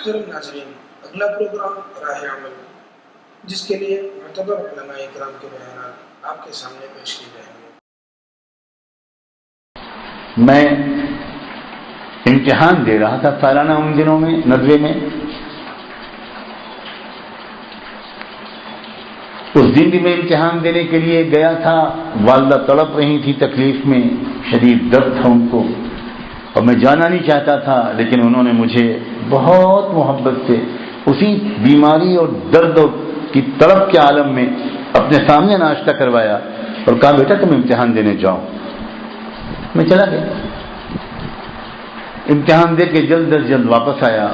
محترم ناظرین، اگلا پروگرام راہ عمل، جس کے لیے معتبر علماء کرام کے بیانات آپ کے سامنے پیش کیے جائیں گے۔ میں امتحان دے رہا تھا سالانہ ان دنوں میں ندوے میں۔ اس دن بھی میں امتحان دینے کے لیے گیا تھا، والدہ تڑپ رہی تھی، تکلیف میں، شدید درد تھا ان کو، اور میں جانا نہیں چاہتا تھا، لیکن انہوں نے مجھے بہت محبت سے اسی بیماری اور درد کی تڑپ کے عالم میں اپنے سامنے ناشتہ کروایا اور کہا بیٹا تم امتحان دینے جاؤ۔ میں چلا گیا، امتحان دے کے جلد از جلد واپس آیا۔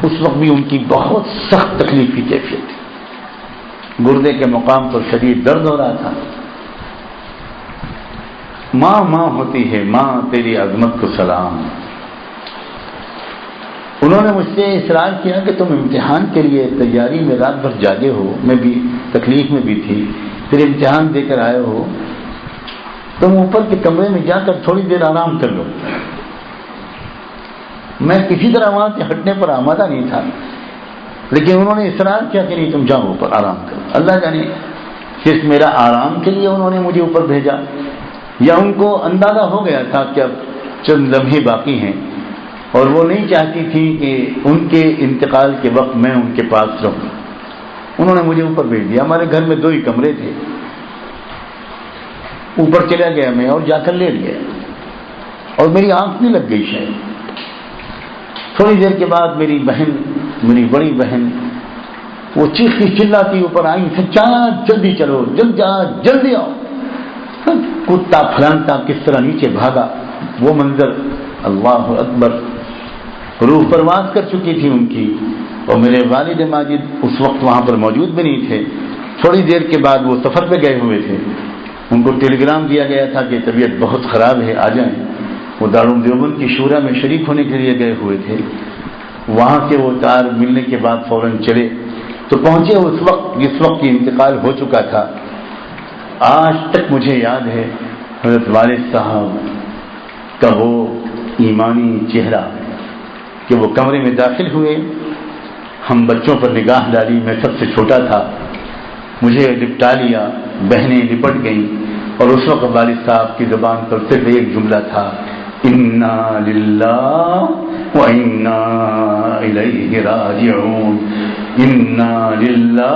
اس وقت بھی ان کی بہت سخت تکلیف کی کیفیت تھی، گردے کے مقام پر شدید درد ہو رہا تھا۔ ماں ماں ہوتی ہے، ماں تیری عظمت کو سلام۔ انہوں نے مجھ سے اصرار کیا کہ تم امتحان کے لیے تیاری میں رات بھر جاگے ہو، میں بھی تکلیف میں بھی تھی، پھر امتحان دے کر آئے ہو، تم اوپر کے کمرے میں جا کر تھوڑی دیر آرام کر لو۔ میں کسی طرح وہاں سے ہٹنے پر آمادہ نہیں تھا، لیکن انہوں نے اصرار کیا کہ نہیں تم جاؤ اوپر آرام کرو۔ اللہ جانے صرف میرا آرام کے لیے انہوں نے مجھے اوپر بھیجا، یا ان کو اندازہ ہو گیا تھا کہ اب چند لمحے باقی ہیں اور وہ نہیں چاہتی تھی کہ ان کے انتقال کے وقت میں ان کے پاس رہوں۔ انہوں نے مجھے اوپر بھیج دیا۔ ہمارے گھر میں 2 ہی کمرے تھے، اوپر چلا گیا میں اور جا کر لیٹ گیا، اور میری آنکھ نہیں لگ گئی شاید۔ تھوڑی دیر کے بعد میری بہن، میری بڑی بہن، وہ چیختی چلاتی اوپر آئی، چچا جلدی چلو، جلدی آؤ۔ کتا پھلانتا کس طرح نیچے بھاگا، وہ منظر، اللہ اکبر، روح پرواز کر چکی تھی ان کی، اور میرے والد ماجد اس وقت وہاں پر موجود بھی نہیں تھے۔ تھوڑی دیر کے بعد وہ سفر پہ گئے ہوئے تھے، ان کو ٹیلی گرام دیا گیا تھا کہ طبیعت بہت خراب ہے، آ جائیں۔ وہ دارالعلوم دیوبند کی شورا میں شریک ہونے کے لیے گئے ہوئے تھے۔ وہاں سے وہ تار ملنے کے بعد فوراً چلے تو پہنچے اس وقت جس وقت کی انتقال ہو چکا تھا۔ آج تک مجھے یاد ہے حضرت والد صاحب کا وہ ایمانی چہرہ کہ وہ کمرے میں داخل ہوئے، ہم بچوں پر نگاہ ڈالی، میں سب سے چھوٹا تھا، مجھے لپٹا لیا، بہنیں لپٹ گئیں، اور اس وقت والد صاحب کی زبان پر صرف ایک جملہ تھا، انا للہ و انا الیہ راجعون، انا للہ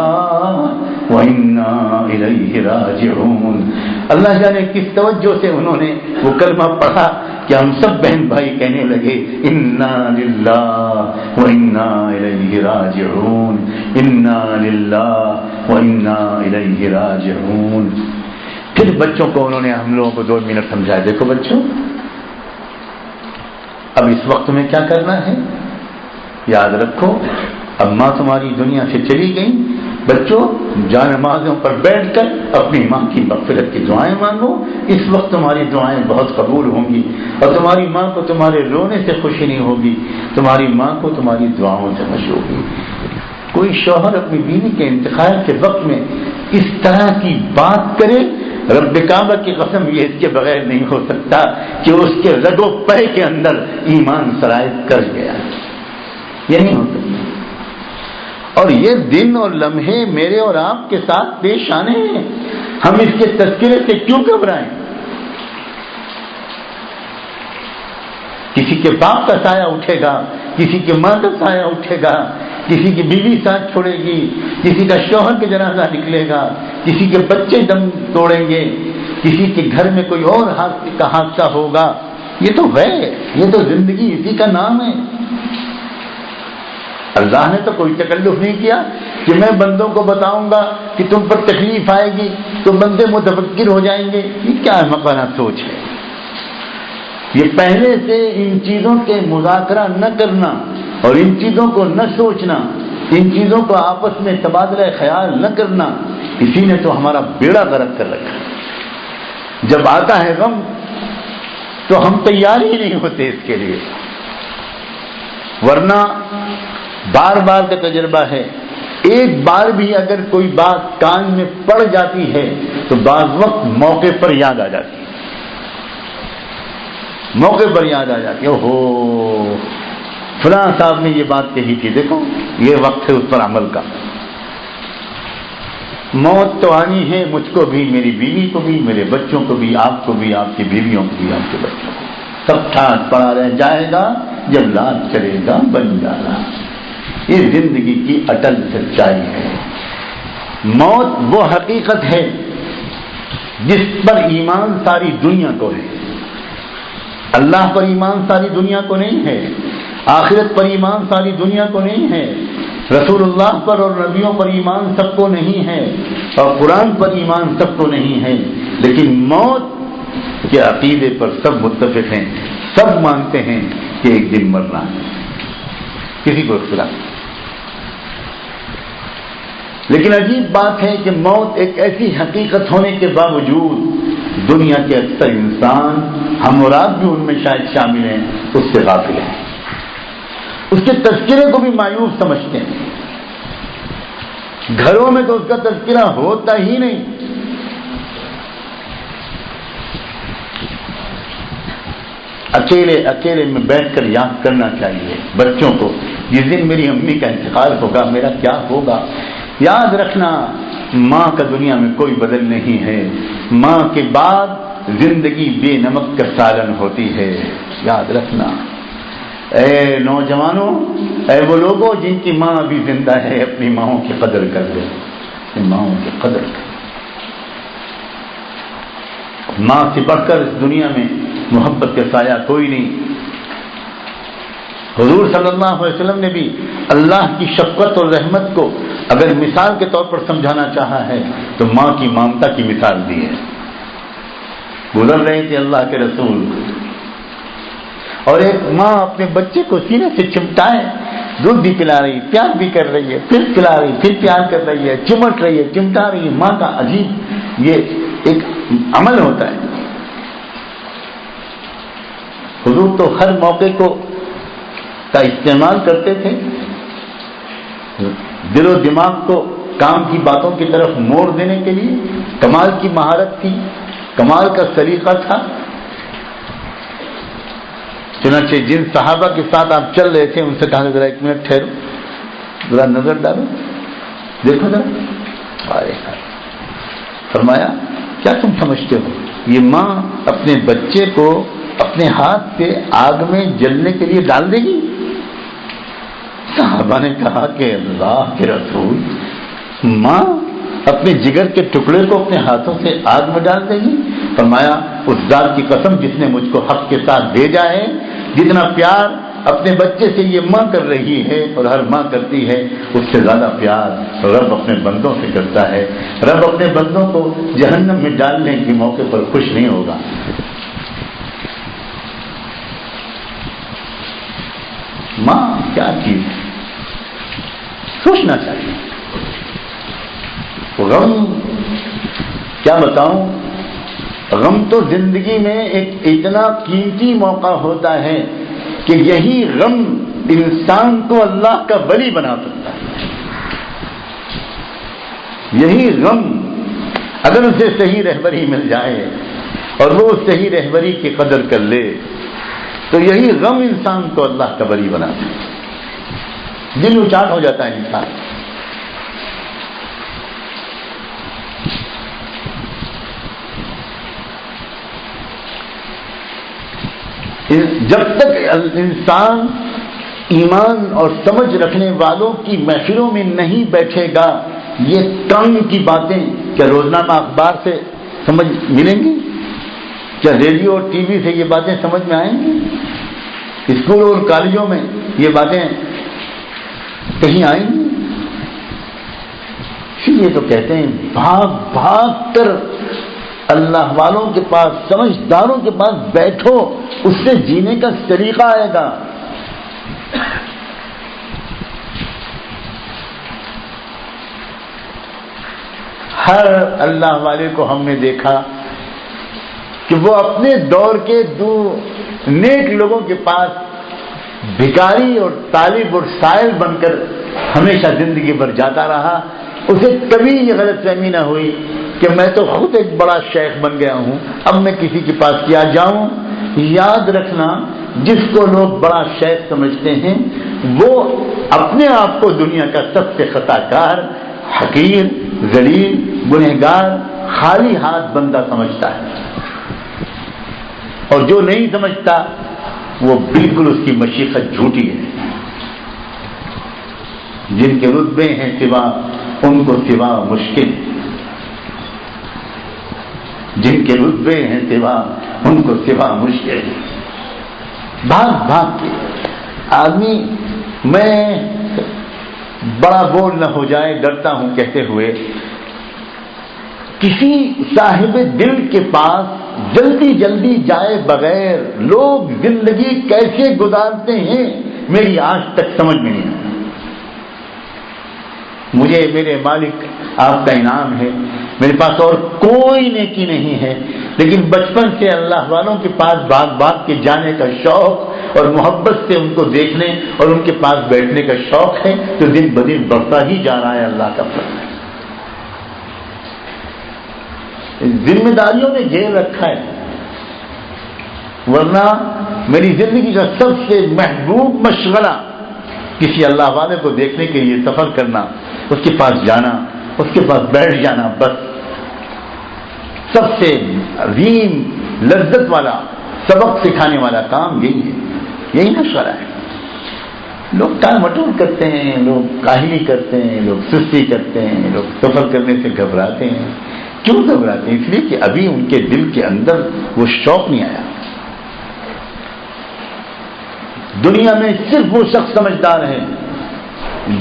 و انا الیہ راجعون۔ اللہ جانے کس توجہ سے انہوں نے وہ کلمہ پڑھا کہ ہم سب بہن بھائی کہنے لگے انا للہ و انا الیہ راجعون، انا للہ و انا الیہ راجعون۔ پھر بچوں کو انہوں نے ہم لوگوں کو 2 منٹ سمجھایا، دیکھو بچوں اب اس وقت میں کیا کرنا ہے، یاد رکھو اب ماں تمہاری دنیا سے چلی گئی، بچوں جان نمازوں پر بیٹھ کر اپنی ماں کی مغفرت کی دعائیں مانگو، اس وقت تمہاری دعائیں بہت قبول ہوں گی، اور تمہاری ماں کو تمہارے رونے سے خوشی نہیں ہوگی، تمہاری ماں کو تمہاری دعاؤں سے خوشی ہوگی۔ کوئی شوہر اپنی بیوی کے انتقال کے وقت میں اس طرح کی بات کرے، رب کعبہ کی قسم یہ اس کے بغیر نہیں ہو سکتا کہ اس کے رگ و پے کے اندر ایمان سرایت کر گیا، یہ نہیں ہو سکتا۔ اور یہ دن اور لمحے میرے اور آپ کے ساتھ پیش آنے ہیں، ہم اس کے تذکرے سے کیوں گھبرائیں؟ کسی کے باپ کا سایہ اٹھے گا، کسی کے ماں کا سایہ اٹھے گا، کسی کی بیوی ساتھ چھوڑے گی، کسی کا شوہر کا جنازہ نکلے گا، کسی کے بچے دم توڑیں گے، کسی کے گھر میں کوئی اور حادثہ ہوگا۔ یہ تو ہے، یہ تو زندگی، اسی کا نام ہے۔ اللہ نے تو کوئی تکلف نہیں کیا کہ میں بندوں کو بتاؤں گا کہ تم پر تکلیف آئے گی تو بندے متفکر ہو جائیں گے۔ یہ کیا مقانہ سوچ ہے؟ یہ پہلے سے ان چیزوں کے مذاکرہ نہ کرنا اور ان چیزوں کو نہ سوچنا، ان چیزوں کو آپس میں تبادلہ خیال نہ کرنا، اسی نے تو ہمارا بیڑا غرق کر رکھا۔ جب آتا ہے غم تو ہم تیار ہی نہیں ہوتے اس کے لیے، ورنہ بار بار کا تجربہ ہے، ایک بار بھی اگر کوئی بات کان میں پڑ جاتی ہے تو بعض وقت موقع پر یاد آ جاتی ہے، فلاں صاحب نے یہ بات کہی تھی، دیکھو یہ وقت ہے اس پر عمل کا۔ موت تو آنی ہے مجھ کو بھی، میری بیوی کو بھی، میرے بچوں کو بھی، آپ کو بھی، آپ کی بیویوں کو بھی، آپ کے بچوں کو، سب ٹھاٹ پڑا رہ جائے گا جب لاد کرے گا بن جانا۔ یہ زندگی کی اٹل سچائی ہے۔ موت وہ حقیقت ہے جس پر ایمان ساری دنیا کو ہے۔ اللہ پر ایمان ساری دنیا کو نہیں ہے، آخرت پر ایمان ساری دنیا کو نہیں ہے، رسول اللہ پر اور نبیوں پر ایمان سب کو نہیں ہے، اور قرآن پر ایمان سب کو نہیں ہے، لیکن موت کے عقیدے پر سب متفق ہیں، سب مانتے ہیں کہ ایک دن مرنا ہے، کسی کو اختلاف نہیں۔ لیکن عجیب بات ہے کہ موت ایک ایسی حقیقت ہونے کے باوجود دنیا کے اکثر انسان، ہم اور آپ بھی ان میں شاید شامل ہیں، اس سے غافل ہیں، اس کے تذکرے کو بھی مایوس سمجھتے ہیں۔ گھروں میں تو اس کا تذکرہ ہوتا ہی نہیں۔ اکیلے میں بیٹھ کر یاد کرنا چاہیے بچوں کو، جس دن میری امی کا انتقال ہوگا میرا کیا ہوگا۔ یاد رکھنا ماں کا دنیا میں کوئی بدل نہیں ہے، ماں کے بعد زندگی بے نمک کا سالن ہوتی ہے، یاد رکھنا۔ اے نوجوانوں، اے وہ لوگوں جن کی ماں ابھی زندہ ہے، اپنی ماؤں کی قدر کر دو، اپنی ماؤں کی قدر کر دو۔ ماں سے بڑھ کر اس دنیا میں محبت کا سایہ کوئی نہیں۔ حضور صلی اللہ علیہ وسلم نے بھی اللہ کی شفقت اور رحمت کو اگر مثال کے طور پر سمجھانا چاہا ہے تو ماں کی ممتا کی مثال دی ہے۔ گزر رہے تھے اللہ کے رسول، اور ایک ماں اپنے بچے کو سینے سے چمٹائے، دودھ بھی پلا رہی، پیار بھی کر رہی ہے، پھر پلا رہی، پھر پیار کر رہی ہے، چمٹ رہی ہے، چمٹا رہی ہے۔ ماں کا عجیب یہ ایک عمل ہوتا ہے۔ حضور تو ہر موقع کا استعمال کرتے تھے، دل و دماغ کو کام کی باتوں کی طرف موڑ دینے کے لیے کمال کی مہارت تھی، کمال کا سلیقہ تھا۔ چنانچہ جن صحابہ کے ساتھ آپ چل رہے تھے ان سے کہا ذرا ایک منٹ ٹھہرو، ذرا نظر ڈالو، دیکھو ذرا۔ فرمایا کیا تم سمجھتے ہو یہ ماں اپنے بچے کو اپنے ہاتھ سے آگ میں جلنے کے لیے ڈال دے گی؟ صحابہ نے کہا کہ اللہ کے رسول، ماں اپنے جگر کے ٹکڑے کو اپنے ہاتھوں سے آگ میں ڈال دے گی؟ فرمایا اس ذات کی قسم جس نے مجھ کو حق کے ساتھ بھیجا ہے، جتنا پیار اپنے بچے سے یہ ماں کر رہی ہے اور ہر ماں کرتی ہے، اس سے زیادہ پیار رب اپنے بندوں سے کرتا ہے۔ رب اپنے بندوں کو جہنم میں ڈالنے کے موقع پر خوش نہیں ہوگا۔ ماں کیا چیز ہے، سوچنا چاہیے۔ غم کیا بتاؤں، غم تو زندگی میں ایک اتنا قیمتی موقع ہوتا ہے کہ یہی غم انسان کو اللہ کا ولی بنا سکتا ہے۔ یہی غم اگر اسے صحیح رہبری مل جائے اور وہ اس صحیح رہبری کی قدر کر لے تو یہی غم انسان کو اللہ کا ولی بنا سکتا ہے۔ دل اچاٹ ہو جاتا ہے انسان۔ جب تک انسان ایمان اور سمجھ رکھنے والوں کی محفلوں میں نہیں بیٹھے گا، یہ کام کی باتیں کیا روزنامہ اخبار سے سمجھ ملیں گی؟ کیا ریڈیو اور ٹی وی سے یہ باتیں سمجھ میں آئیں گی؟ اسکول اور کالجوں میں یہ باتیں کہیں آئیں گی؟ اسی لیے تو کہتے ہیں بھاگ بھاگ کر اللہ والوں کے پاس، سمجھداروں کے پاس بیٹھو، اس سے جینے کا طریقہ آئے گا۔ ہر اللہ والے کو ہم نے دیکھا کہ وہ اپنے دور کے دو نیک لوگوں کے پاس بھکاری اور طالب اور سائل بن کر ہمیشہ زندگی بھر جاتا رہا۔ اسے کبھی یہ غلط فہمی نہ ہوئی کہ میں تو خود ایک بڑا شیخ بن گیا ہوں، اب میں کسی کے پاس کیا جاؤں۔ یاد رکھنا جس کو لوگ بڑا شیخ سمجھتے ہیں وہ اپنے آپ کو دنیا کا سب سے خطا کار، حقیر، ذلیل، گنہگار، خالی ہاتھ بندہ سمجھتا ہے، اور جو نہیں سمجھتا وہ بالکل اس کی مشیخت جھوٹی ہے۔ جن کے رتبے ہیں سوا ان کو سوا مشکل، جن کے رتبے ہیں سوا ان کو سوا مشکل۔ بھاگ بھاگ کے آدمی، میں بڑا بول نہ ہو جائے ڈرتا ہوں کہتے ہوئے، کسی صاحب دل کے پاس جلدی جلدی جائے بغیر لوگ زندگی کیسے گزارتے ہیں میری آج تک سمجھ میں نہیں آئی۔ مجھے میرے مالک آپ کا انعام ہے، میرے پاس اور کوئی نیکی نہیں ہے، لیکن بچپن سے اللہ والوں کے پاس بھاگ بھاگ کے جانے کا شوق اور محبت سے ان کو دیکھنے اور ان کے پاس بیٹھنے کا شوق ہے، جو دن بدن بڑھتا ہی جا رہا ہے۔ اللہ کا فضل ہے۔ ذمہ داریوں نے گھیر رکھا ہے، ورنہ میری زندگی کا سب سے محبوب مشغلہ کسی اللہ والے کو دیکھنے کے لیے سفر کرنا، اس کے پاس جانا، اس کے پاس بیٹھ جانا، بس سب سے عظیم لذت والا، سبق سکھانے والا کام یہی ہے، یہی مشغلہ ہے۔ لوگ ٹال مٹول کرتے ہیں، لوگ کاہلی کرتے ہیں، لوگ سستی کرتے ہیں، لوگ سفر کرنے سے گھبراتے ہیں۔ کیوں گھبراتے ہیں؟ اس لیے کہ ابھی ان کے دل کے اندر وہ شوق نہیں آیا۔ دنیا میں صرف وہ شخص سمجھدار ہے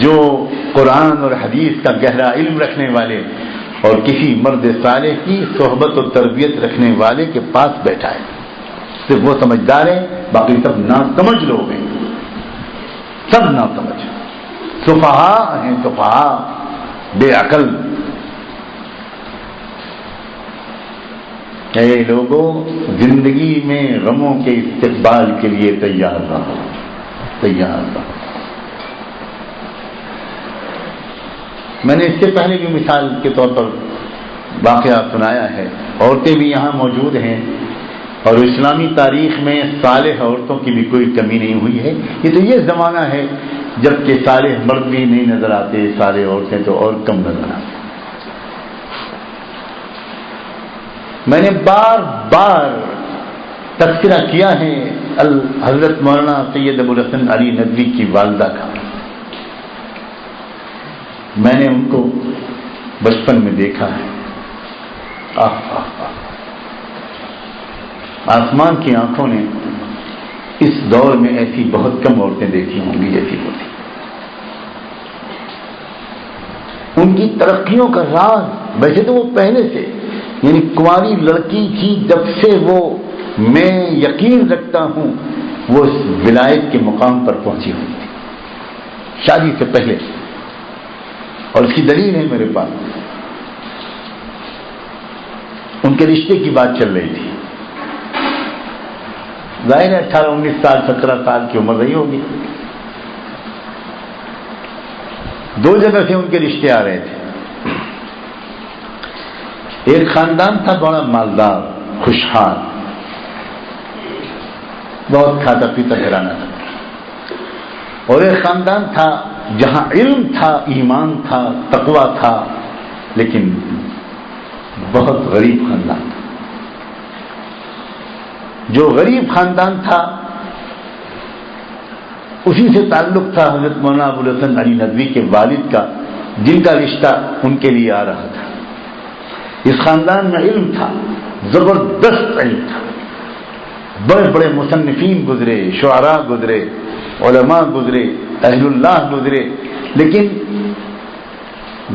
جو قرآن اور حدیث کا گہرا علم رکھنے والے اور کسی مرد صالح کی صحبت و تربیت رکھنے والے کے پاس بیٹھا ہے۔ صرف وہ سمجھدار ہے، باقی سب ناسمجھ لوگ ہیں، سب ناسمجھ، سفہاء ہیں، سفہاء، بے عقل۔ اے لوگوں، زندگی میں غموں کے استقبال کے لیے تیار رہو، تیار رہو۔ میں نے اس سے پہلے بھی مثال کے طور پر واقعہ سنایا ہے، عورتیں بھی یہاں موجود ہیں، اور اسلامی تاریخ میں صالح عورتوں کی بھی کوئی کمی نہیں ہوئی ہے۔ یہ تو یہ زمانہ ہے جب کہ صالح مرد بھی نہیں نظر آتے، صالح عورتیں تو اور کم نظر آتے۔ میں نے بار بار تذکرہ کیا ہے حضرت مولانا سید ابوالحسن علی ندوی کی والدہ کا۔ میں نے ان کو بچپن میں دیکھا ہے۔ آسمان کی آنکھوں نے اس دور میں ایسی بہت کم عورتیں دیکھی ہوں گی جیسی وہ تھی۔ ان کی ترقیوں کا راز، ویسے تو وہ پہلے سے یعنی کنواری لڑکی تھی جب سے، وہ میں یقین رکھتا ہوں وہ اس ولایت کے مقام پر پہنچی ہوئی تھی شادی سے پہلے، اور اس کی دلیل ہے میرے پاس۔ ان کے رشتے کی بات چل رہی تھی، ظاہر ہے 18 19 سال 17 سال کی عمر رہی ہوگی۔ دو جگہ سے ان کے رشتے آ رہے تھے۔ ایک خاندان تھا بڑا مالدار، خوشحال، بہت کھاتا پیتا گھرانہ تھا، اور ایک خاندان تھا جہاں علم تھا، ایمان تھا، تقویٰ تھا، لیکن بہت غریب خاندان تھا۔ جو غریب خاندان تھا اسی سے تعلق تھا حضرت مولانا ابوالحسن علی ندوی کے والد کا، جن کا رشتہ ان کے لیے آ رہا تھا۔ اس خاندان میں علم تھا، زبردست علم تھا، بڑے بڑے مصنفین گزرے، شعراء گزرے، علماء گزرے، اہل اللہ گزرے، لیکن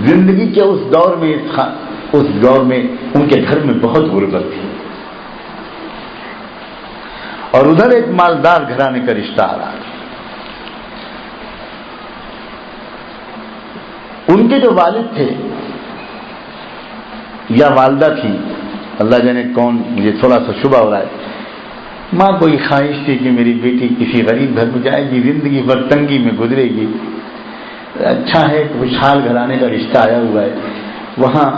زندگی کے اس دور میں ان کے گھر میں بہت غربت تھی، اور ادھر ایک مالدار گھرانے کا رشتہ آ رہا تھا۔ ان کے جو والد تھے یا والدہ تھی، اللہ جانے کون، مجھے تھوڑا سا شبہ ہو رہا ہے، ماں کو یہ خواہش تھی کہ میری بیٹی کسی غریب گھر میں جائے گی، زندگی بھر تنگی میں گزرے گی، اچھا ہے خوشحال گھرانے کا رشتہ آیا ہوا ہے، وہاں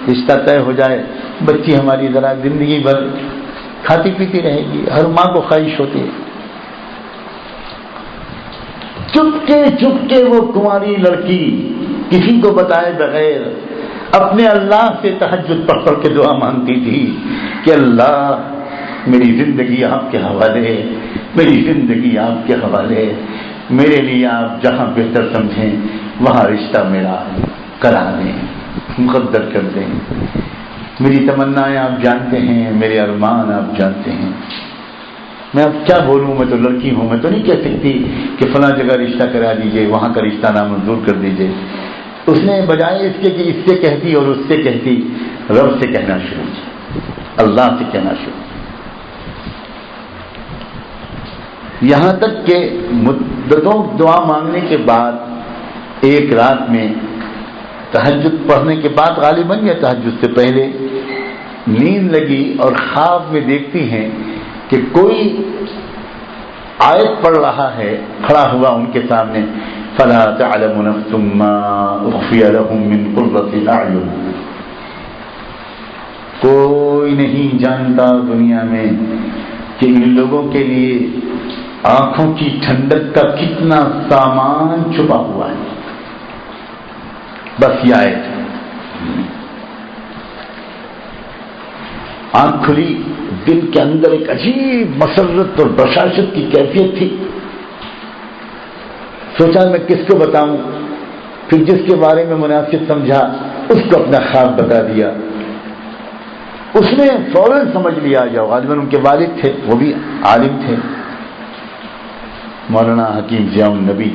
رشتہ طے ہو جائے، بچی ہماری ذرا زندگی بھر کھاتی پیتی رہے گی، ہر ماں کو خواہش ہوتی ہے۔ چپکے وہ کنواری لڑکی کسی کو بتائے بغیر اپنے اللہ سے تہجد پڑھ کے دعا مانگتی تھی کہ اللہ میری زندگی آپ کے حوالے، میری زندگی آپ کے حوالے، میرے لیے آپ جہاں بہتر سمجھیں وہاں رشتہ میرا کرا دیں، مقدر کر دیں۔ میری تمنائیں آپ جانتے ہیں، میرے ارمان آپ جانتے ہیں۔ میں اب کیا بولوں، میں تو لڑکی ہوں، میں تو نہیں کہہ سکتی کہ فلاں جگہ رشتہ کرا دیجئے، وہاں کا رشتہ نامنظور کر دیجئے۔ اس نے بجائے اس کے کہ اس سے کہتی اور اس سے کہتی، رب سے کہنا شروع کیا، اللہ سے کہنا شروع، یہاں تک کہ مدتوں دعا مانگنے کے بعد ایک رات میں تہجد پڑھنے کے بعد غالباً یا تہجد سے پہلے نیند لگی اور خواب میں دیکھتی ہیں کہ کوئی آیت پڑھ رہا ہے کھڑا ہوا ان کے سامنے، فَلَا تَعْلَمُ نَفْسٌ مَّا أُخْفِيَ لَهُم مِّن قُرَّةِ أَعْيُنٍ، کوئی نہیں جانتا دنیا میں کہ ان لوگوں کے لیے آنکھوں کی ٹھنڈک کا کتنا سامان چھپا ہوا ہے۔ بس یہ آیت، آنکھ کھلی، دل کے اندر ایک عجیب مسرت اور بشاشت کی کیفیت تھی۔ سوچا میں کس کو بتاؤں، پھر جس کے بارے میں مناسب سمجھا اس کو اپنا خواب بتا دیا۔ اس نے فوراً سمجھ لیا، جو غالباً ان کے والد تھے وہ بھی عالم تھے، مولانا حکیم ضیاء النبی،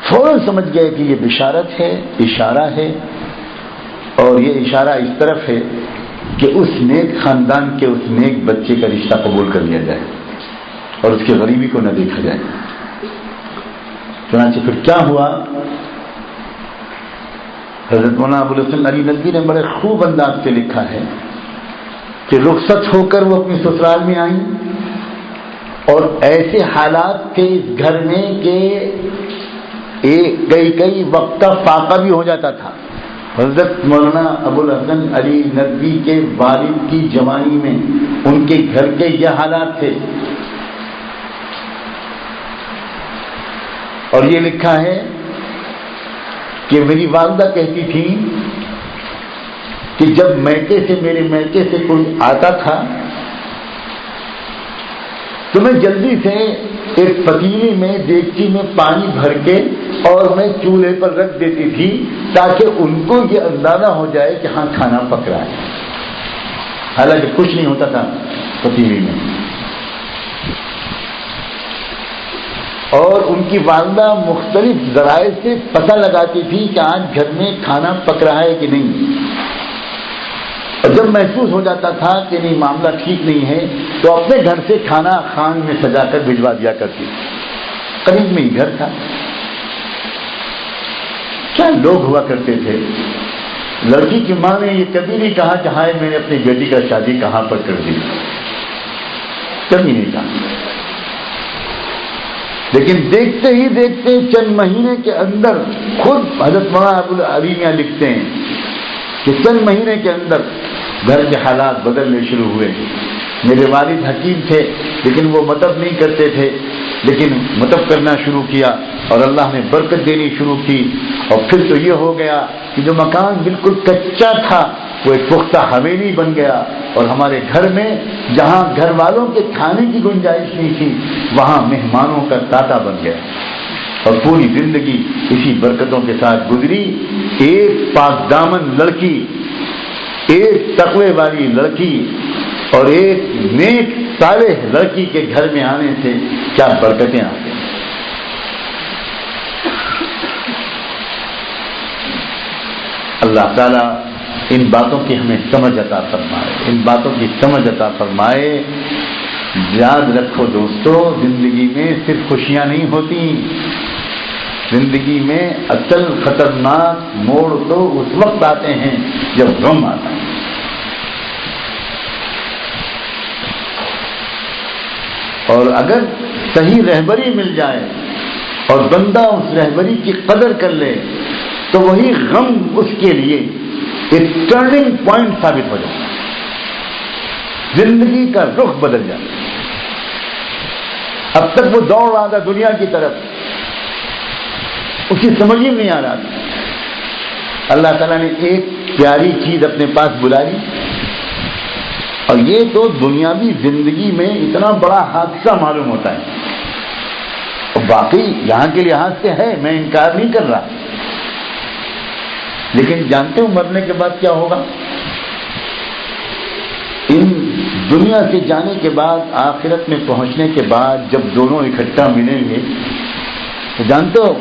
فوراً سمجھ گئے کہ یہ بشارت ہے، اشارہ ہے، اور یہ اشارہ اس طرف ہے کہ اس نیک خاندان کے اس نیک بچے کا رشتہ قبول کر لیا جائے اور اس کی غریبی کو نہ دیکھا جائے۔ چنانچہ پھر کیا ہوا، حضرت مولانا ابو الحسن علی ندوی نے بڑے خوب انداز سے لکھا ہے کہ رخصت ہو کر وہ اپنی سسرال میں آئیں اور ایسے حالات تھے اس گھر میں کہ کئی وقت کا فاقہ بھی ہو جاتا تھا۔ حضرت مولانا ابو الحسن علی ندوی کے والد کی جوانی میں ان کے گھر کے یہ حالات تھے، اور یہ لکھا ہے کہ میری والدہ کہتی تھی کہ جب میرے میکے سے کوئی آتا تھا تو میں جلدی سے ایک پتیلی میں دیگچی میں پانی بھر کے اور میں چولہے پر رکھ دیتی تھی تاکہ ان کو یہ اندازہ ہو جائے کہ ہاں کھانا پک رہا ہے، حالانکہ کچھ نہیں ہوتا تھا پتیلی میں۔ اور ان کی والدہ مختلف ذرائع سے پتہ لگاتی تھی کہ آج گھر میں کھانا پک رہا ہے کہ نہیں، اور جب محسوس ہو جاتا تھا کہ نہیں معاملہ ٹھیک نہیں ہے تو اپنے گھر سے کھانا خان میں سجا کر بھجوا دیا کرتی، قریب میں ہی گھر تھا۔ کیا لوگ ہوا کرتے تھے۔ لڑکی کی ماں نے یہ کبھی نہیں کہا کہ ہائے میں نے اپنی بیٹی کا شادی کہاں پر کر دی، کبھی نہیں کہا، لیکن دیکھتے ہی دیکھتے چند مہینے کے اندر خود حضرت مولانا ابو العلی میاں لکھتے ہیں کہ چند مہینے کے اندر گھر کے حالات بدلنے شروع ہوئے۔ میرے والد حکیم تھے لیکن وہ مطب نہیں کرتے تھے، لیکن مطب کرنا شروع کیا اور اللہ نے برکت دینی شروع کی، اور پھر تو یہ ہو گیا کہ جو مکان بالکل کچا تھا وہ ایک پختہ حویلی بن گیا، اور ہمارے گھر میں جہاں گھر والوں کے کھانے کی گنجائش نہیں تھی وہاں مہمانوں کا تاتا بن گیا، اور پوری زندگی اسی برکتوں کے ساتھ گزری۔ ایک پاک دامن لڑکی، ایک تقوی والی لڑکی اور ایک نیک صالح لڑکی کے گھر میں آنے سے کیا برکتیں آتی ہیں۔ اللہ تعالیٰ ان باتوں کی ہمیں سمجھ عطا فرمائے، ان باتوں کی سمجھ عطا فرمائے۔ یاد رکھو دوستو، زندگی میں صرف خوشیاں نہیں ہوتی، زندگی میں اصل خطرناک موڑ تو اس وقت آتے ہیں جب غم آتا ہے۔ اور اگر صحیح رہبری مل جائے اور بندہ اس رہبری کی قدر کر لے تو وہی غم اس کے لیے ایک ٹرننگ پوائنٹ ثابت ہو جائے، زندگی کا رخ بدل جائے۔ اب تک وہ دوڑ رہا تھا دنیا کی طرف، اسے سمجھ ہی نہیں آ رہا تھا. اللہ تعالیٰ نے ایک پیاری چیز اپنے پاس بلا لی، اور یہ تو دنیاوی زندگی میں اتنا بڑا حادثہ معلوم ہوتا ہے. اور باقی یہاں کے لحاظ سے ہے، میں انکار نہیں کر رہا، لیکن جانتے ہو مرنے کے بعد کیا ہوگا؟ ان دنیا سے جانے کے بعد، آخرت میں پہنچنے کے بعد جب دونوں اکٹھا ملیں گے تو جانتے ہو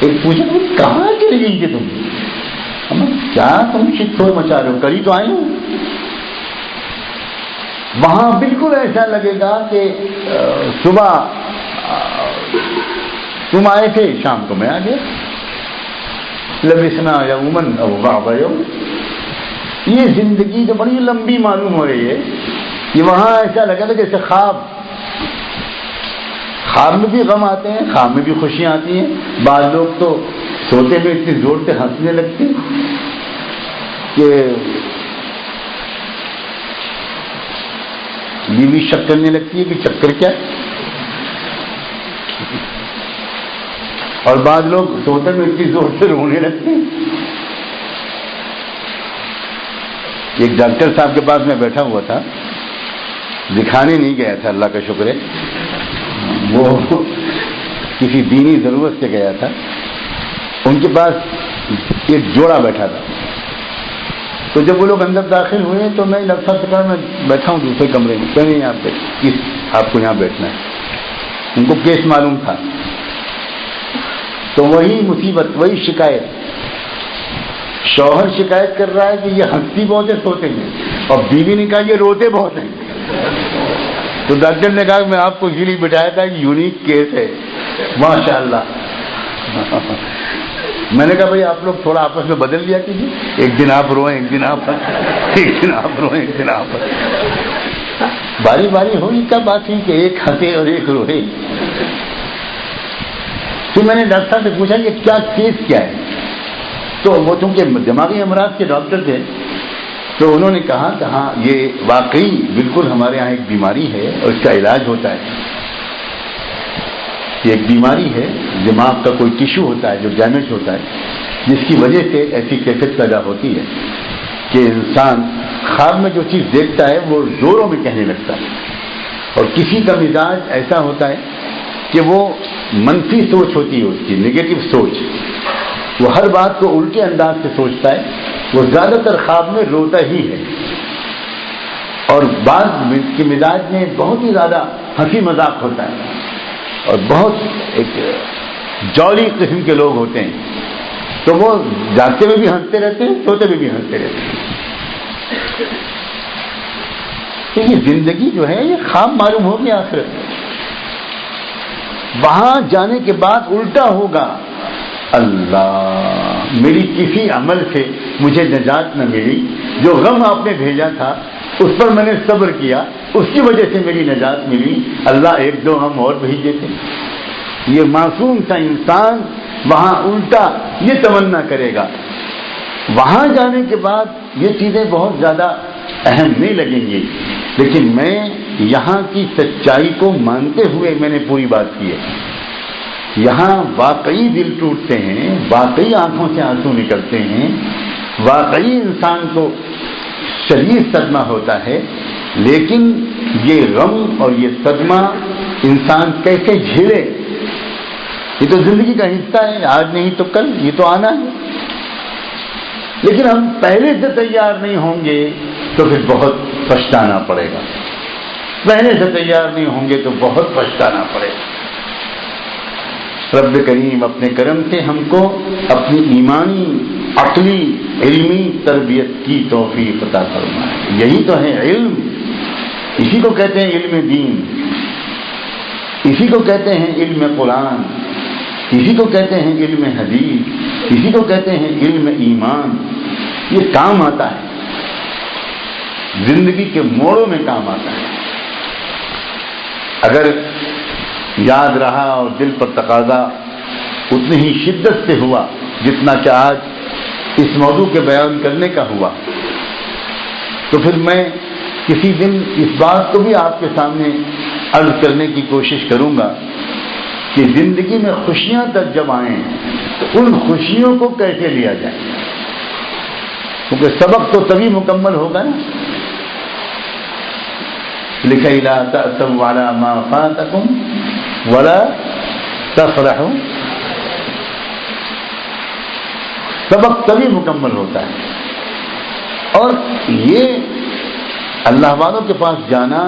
ایک پوچھے کہاں چلے گئی تھی تم؟ کیا تم شور مچا رہے ہو، کری تو آئے ہو. وہاں بالکل ایسا لگے گا کہ صبح تم آئے تھے، شام کو میں آ گیا. لبسنا یومن او بعض یوم. یہ زندگی تو بڑی لمبی معلوم ہو رہی ہے کہ وہاں ایسا لگا تھا جیسے خواب میں بھی غم آتے ہیں، خواب میں بھی خوشیاں آتی ہیں. بعض لوگ تو سوتے میں اتنی زور سے ہنسنے لگتے ہیں کہ بیوی شک کرنے لگتی ہے کہ چکر کیا. اور بعض لوگ سوتے میں اتنی زور سے رونے لگتے ہیں. ایک ڈاکٹر صاحب کے پاس میں بیٹھا ہوا تھا، دکھانے نہیں گیا تھا، اللہ کا شکر ہے، وہ کسی دینی ضرورت سے گیا تھا. ان کے پاس ایک جوڑا بیٹھا تھا. تو جب وہ لوگ اندر داخل ہوئے تو میں ڈاکٹر صاحب سے کہا میں بیٹھا ہوں دوسرے کمرے میں. کہ نہیں آپ کو یہاں بیٹھنا ہے. ان کو کیس معلوم تھا. تو وہی مصیبت، وہی شکایت. شوہر شکایت کر رہا ہے کہ یہ ہنستی بہت ہے سوتے ہیں، اور بیوی نے کہا یہ روتے بہت ہیں. تو ڈاکٹر نے کہا میں آپ کو اسی لیے بٹھایا تھا کہ یونیک کیس ہے. ماشاء اللہ. میں نے کہا بھائی آپ لوگ تھوڑا آپس میں بدل لیا کیجیے، ایک دن آپ روئیں، ایک دن آپ روئیں، ایک دن آپ باری باری ہوئی. کیا بات ہے کہ ایک ہنسے اور ایک روئے. پھر میں نے ڈاکٹر صاحب سے پوچھا یہ کیا کیس کیا ہے؟ تو وہ چونکہ دماغی امراض کے ڈاکٹر تھے تو انہوں نے کہا کہ ہاں یہ واقعی بالکل ہمارے یہاں ایک بیماری ہے اور اس کا علاج ہوتا ہے. یہ ایک بیماری ہے، دماغ کا کوئی ٹیشو ہوتا ہے جو ڈیمیج ہوتا ہے، جس کی وجہ سے ایسی کیفیت پیدا ہوتی ہے کہ انسان خواب میں جو چیز دیکھتا ہے وہ زوروں میں کہنے لگتا ہے. اور کسی کا مزاج ایسا ہوتا ہے کہ وہ منفی سوچ ہوتی ہے، اس کی نگیٹو سوچ، وہ ہر بات کو الٹے انداز سے سوچتا ہے. وہ زیادہ تر خواب میں روتا ہی ہے. اور بعض کے مزاج میں بہت ہی زیادہ ہنسی مذاق ہوتا ہے، اور بہت ایک جولی قسم کے لوگ ہوتے ہیں. تو وہ جاگتے میں بھی ہنستے رہتے ہیں، سوتے میں بھی ہنستے رہتے ہیں. تو یہ زندگی جو ہے یہ خواب معلوم ہوگی. آخرت وہاں جانے کے بعد الٹا ہوگا. اللہ میری کسی عمل سے مجھے نجات نہ ملی، جو غم آپ نے بھیجا تھا اس پر میں نے صبر کیا، اس کی وجہ سے میری نجات ملی. اللہ ایک دو غم اور بھیج دیتے. یہ معصوم سا انسان وہاں الٹا یہ تمنا کرے گا. وہاں جانے کے بعد یہ چیزیں بہت زیادہ اہم نہیں لگیں گی، لیکن میں یہاں کی سچائی کو مانتے ہوئے میں نے پوری بات کی ہے. یہاں واقعی دل ٹوٹتے ہیں، واقعی آنکھوں سے آنسو نکلتے ہیں، واقعی انسان کو شدید صدمہ ہوتا ہے. لیکن یہ غم اور یہ صدمہ انسان کیسے جھیلے، یہ تو زندگی کا حصہ ہے. آج نہیں تو کل یہ تو آنا ہے. لیکن ہم پہلے سے تیار نہیں ہوں گے تو پھر بہت پچھتانا پڑے گا. پہلے سے تیار نہیں ہوں گے تو بہت پچھتانا پڑے گا. رب کریم اپنے کرم سے ہم کو اپنی ایمانی، عقلی، علمی تربیت کی توفیق عطا فرمائے. یہی تو ہے علم. اسی کو کہتے ہیں علم دین، اسی کو کہتے ہیں علم قرآن، اسی کو کہتے ہیں علم حدیث، اسی کو کہتے ہیں علم ایمان. یہ کام آتا ہے، زندگی کے موڑوں میں کام آتا ہے. اگر یاد رہا اور دل پر تقاضا اتنی ہی شدت سے ہوا جتنا کہ آج اس موضوع کے بیان کرنے کا ہوا، تو پھر میں کسی دن اس بات کو بھی آپ کے سامنے عرض کرنے کی کوشش کروں گا کہ زندگی میں خوشیاں تک جب آئیں تو ان خوشیوں کو کیسے لیا جائے؟ کیونکہ سبق تو تبھی مکمل ہوگا نا. لِكَيْ لَا تَأْسَوْا عَلَىٰ مَا فَاتَكُمْ وَلَا تَفْرَحُوا. سبق تبھی مکمل ہوتا ہے. اور یہ اللہ والوں کے پاس جانا،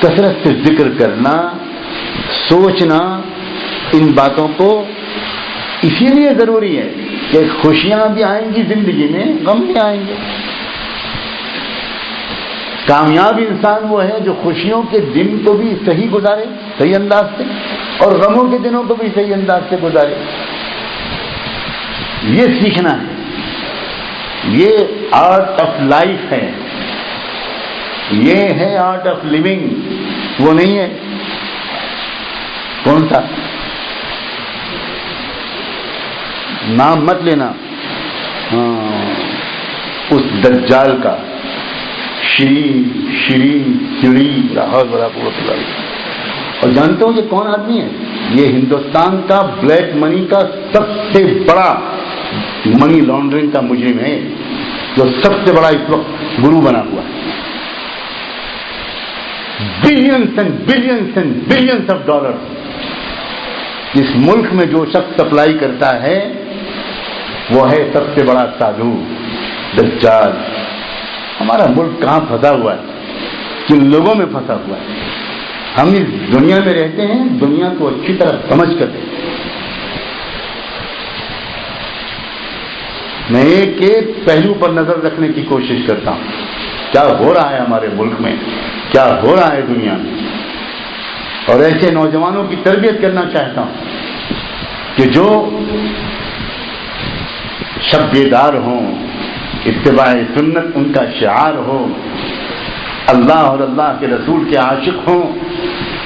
کثرت سے ذکر کرنا، سوچنا ان باتوں کو اسی لیے ضروری ہے کہ خوشیاں بھی آئیں گی زندگی میں، غم بھی آئیں گے. کامیاب انسان وہ ہے جو خوشیوں کے دن کو بھی صحیح گزارے، صحیح انداز سے، اور غموں کے دنوں کو بھی صحیح انداز سے گزارے. یہ سیکھنا ہے. یہ آرٹ آف لائف ہے، یہ ہے آرٹ آف لیونگ. وہ نہیں ہے کون سا نام مت لینا، اس دجال کا، شیرین اور جانتے ہو یہ کون آدمی ہے؟ یہ ہندوستان کا بلیک منی کا سب سے بڑا منی لانڈرنگ کا مجرم ہے، جو سب سے بڑا اس وقت گرو بنا ہوا ہے. Balance and balance and balance of dollar اس ملک میں جو شخص سپلائی کرتا ہے وہ ہے سب سے بڑا سادھو دجال. ہمارا ملک کہاں پھنسا ہوا ہے؟ کن لوگوں میں پھنسا ہوا ہے؟ ہم اس دنیا میں رہتے ہیں، دنیا کو اچھی طرح سمجھ کر رہتے ہیں. میں ایک ایک پہلو پر نظر رکھنے کی کوشش کرتا ہوں. کیا ہو رہا ہے ہمارے ملک میں، کیا ہو رہا ہے دنیا میں، اور ایسے نوجوانوں کی تربیت کرنا چاہتا ہوں کہ جو شب بیدار ہوں، اتباع سنت ان کا شعار ہو، اللہ اور اللہ کے رسول کے عاشق ہوں،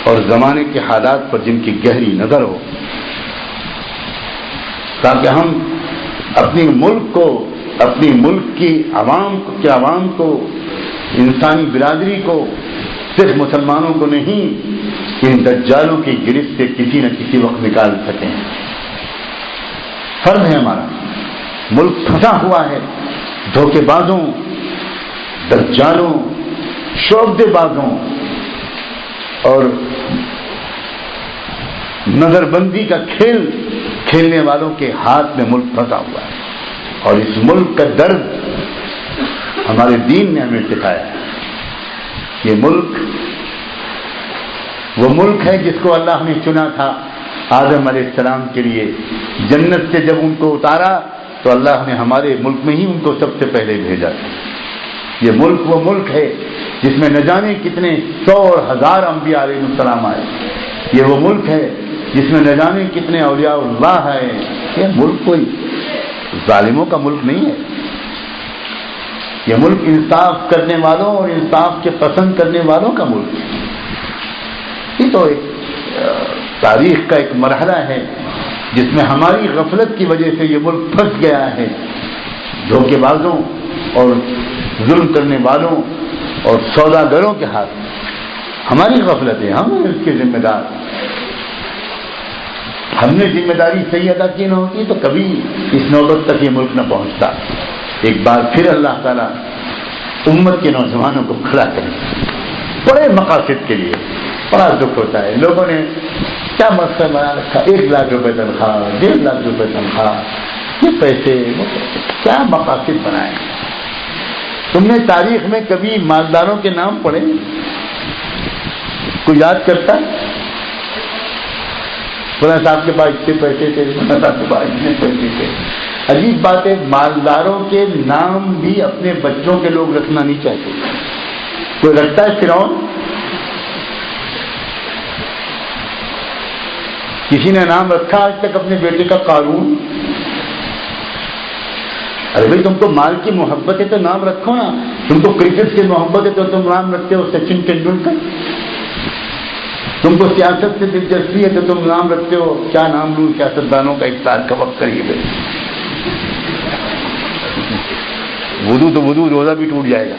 اور زمانے کے حالات پر جن کی گہری نظر ہو، تاکہ ہم اپنی ملک کو، اپنی ملک کی عوام کو، انسانی برادری کو، صرف مسلمانوں کو نہیں، ان دجالوں کی گرفت سے کسی نہ کسی وقت نکال سکیں. فرض ہے ہمارا. ملک پھنسا ہوا ہے دھوکے بازوں، دجالوں، شعبدے بازوں اور نظر بندی کا کھیل کھیلنے والوں کے ہاتھ میں ملک پھنسا ہوا ہے. اور اس ملک کا درد ہمارے دین نے ہمیں سکھایا ہے. یہ ملک وہ ملک ہے جس کو اللہ نے چنا تھا آدم علیہ السلام کے لیے. جنت سے جب ان کو اتارا تو اللہ نے ہمارے ملک میں ہی ان کو سب سے پہلے بھیجا. یہ ملک وہ ملک ہے جس میں نہ جانے کتنے 100 اور 1000 انبیاء علیہ السلام آئے. یہ وہ ملک ہے جس میں نہ جانے کتنے اولیاء اللہ آئے. یہ ملک کوئی ظالموں کا ملک نہیں ہے. یہ ملک انصاف کرنے والوں اور انصاف کے پسند کرنے والوں کا ملک ہے. یہ تو ایک تاریخ کا ایک مرحلہ ہے جس میں ہماری غفلت کی وجہ سے یہ ملک پھنس گیا ہے دھوکے بازوں اور ظلم کرنے والوں اور سوداگروں کے ہاتھ. ہماری غفلت ہے، ہم ہیں اس کے ذمہ دار. ہم نے ذمہ داری صحیح ادا کی نہ ہوتی تو کبھی اس نوبت تک یہ ملک نہ پہنچتا. ایک بار پھر اللہ تعالیٰ امت کے نوجوانوں کو کھڑا کرے بڑے مقاصد کے لیے. بڑا دکھ ہوتا ہے، لوگوں نے کیا مقصد بنا رکھا، 1 لاکھ روپے تنخواہ، 1.5 لاکھ روپے تنخواہ، یہ پیسے کیا مقاصد بنائے. تم نے تاریخ میں کبھی مالداروں کے نام پڑھے؟ کوئی یاد کرتا ہے؟ فلاں صاحب کے پاس اتنے پیسے تھے، فلاں صاحب کے پاس اتنے پیسے تھے. عجیب بات ہے، مالداروں کے نام بھی اپنے بچوں کے لوگ رکھنا نہیں چاہتے. کوئی رکھتا ہے؟ فرعون. کسی نے نام رکھا آج تک اپنے بیٹے کا قارون؟ ارے بھائی تم کو مال کی محبت ہے تو نام رکھو نا. تم کو کرکٹ سے محبت ہے تو تم نام رکھتے ہو سچن تندولکر. تم کو سیاست سے دلچسپی ہے تو تم نام رکھتے ہو، کیا نام لوں، سیاستدانوں کا افطار کا وقت قریب ہے. وضو تو وضو، روزہ بھی ٹوٹ جائے گا.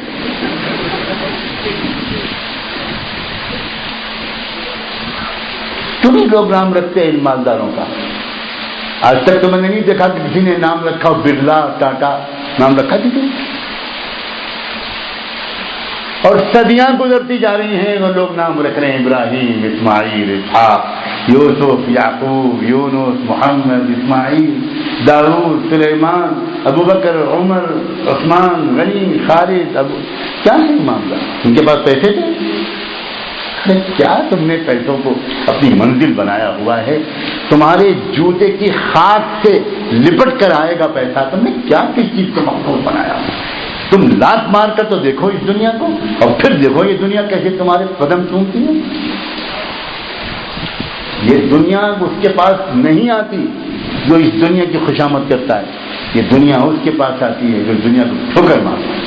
تم ہی لوگ نام رکھتے ہیں ان مالداروں کا. آج تک تو میں نے نہیں دیکھا کہ کسی نے نام رکھا ہو برلا ٹاٹا نام رکھا کسی نے. اور صدیاں گزرتی جا رہی ہیں وہ لوگ نام رکھ رہے ہیں ابراہیم، اسماعیل، اسحاق، یوسف، یعقوب، یونس، محمد، اسماعیل، داؤد، سلیمان، ابو بکر، عمر، عثمان، غنی، خالد. کیا ہے معاملہ؟ ان کے پاس پیسے تھے؟ کیا تم نے پیسوں کو اپنی منزل بنایا ہوا ہے؟ تمہارے جوتے کی خاک سے لپٹ کر آئے گا پیسہ. تم نے کیا کس چیز کو مقصود بنایا؟ تم لات مار کر تو دیکھو اس دنیا کو، اور پھر دیکھو یہ دنیا کیسے تمہارے قدم چومتی ہے. یہ دنیا اس کے پاس نہیں آتی جو اس دنیا کی خوشامد کرتا ہے. یہ دنیا اس کے پاس آتی ہے جو دنیا کو ٹھوکر مارتا ہے.